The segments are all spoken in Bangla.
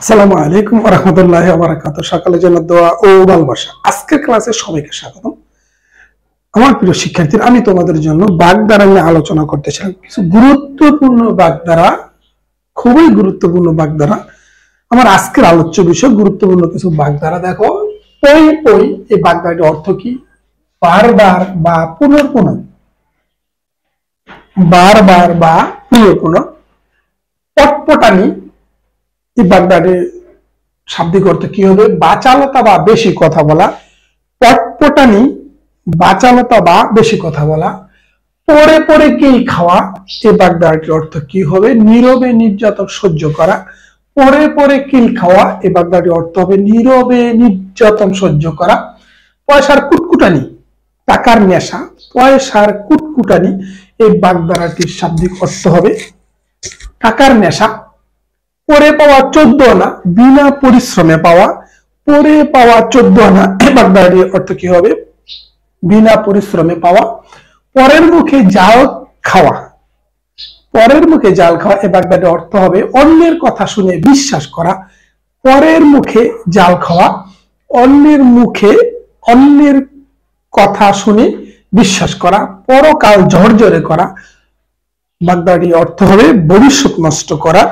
আসসালামু আলাইকুম ওয়া রাহমাতুল্লাহি ওয়া বারাকাতুহু। সকালের জন্য দোয়া ও ভালোবাসা। আজকের ক্লাসে সবাইকে স্বাগতম। আমার প্রিয় শিক্ষার্থীরা, আমি তোমাদের জন্য বাগধারা নিয়ে আলোচনা করতেছিলাম। কিছু গুরুত্বপূর্ণ বাগধারা, খুবই গুরুত্বপূর্ণ বাগধারা। আমার আজকের আলোচ্য বিষয় গুরুত্বপূর্ণ কিছু বাগধারা। দেখো, পই পই এই বাগধারাটির অর্থ কি? বারবার বা পুনর্পুনঃ, বারবার বা পুনর্পুনঃ। পটপটানি এই বাগধারাটির শাব্দিক অর্থ কি হবে? বাচালতা বা বেশি কথা বলা। পটপটানি, বাচালতা বা বেশি কথা বলা। পরে পরে কিল খাওয়া, এই বাগধারাটির অর্থ কি হবে? নীরবে নির্যাতন সহ্য করা। পরে পরে কিল খাওয়া, এই বাগধারাটির অর্থ হবে নীরবে নির্যাতন সহ্য করা। পয়সার কুটকুটানি, টাকার নেশা। পয়সার কুটকুটানি, এই বাগধারাটির শাব্দিক অর্থ হবে টাকার নেশা। পরে পাওয়া 14 আনা, বিনা পরিশ্রমে পাওয়া। পরে পাওয়া 14 আনা, এই বাগধারাটির অর্থ কি হবে? বিনা পরিশ্রমে পাওয়া। পরের মুখে জাল খাওয়া, পরের মুখে জাল খাওয়া, এই বাগধারাটির অর্থ হবে অন্যের কথা শুনে বিশ্বাস করা। পরের মুখে জাল খাওয়া, অন্যের কথা শুনে বিশ্বাস করা। পরকাল ঝরঝরে করা, বাগধারাটির অর্থ হবে ভবিষ্যৎ নষ্ট করা।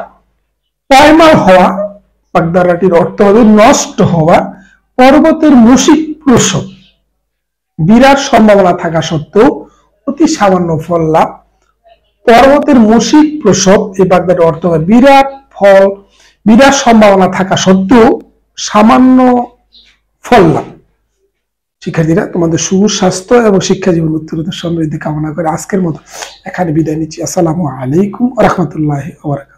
পয়মাল হওয়া, বাগধারাটির অর্থ হবে নষ্ট হওয়া। পর্বতের মুশিক প্রসব, বিরাট সম্ভাবনা থাকা সত্ত্বেও অতি সামান্য ফল লাভ। পর্বতের মুশিক প্রসব, এই বাগধারাটির অর্থ হবে বিরাট সম্ভাবনা থাকা সত্ত্বেও সামান্য ফল লাভ। শিক্ষার্থীরা, তোমাদের সুস্বাস্থ্য এবং শিক্ষা জীবন উত্তরোত্তর সমৃদ্ধি কামনা করে আজকের মতো এখানে বিদায় নিচ্ছি। আসসালামু আলাইকুম ওয়া রাহমাতুল্লাহি ওয়া বারাকাতুহু।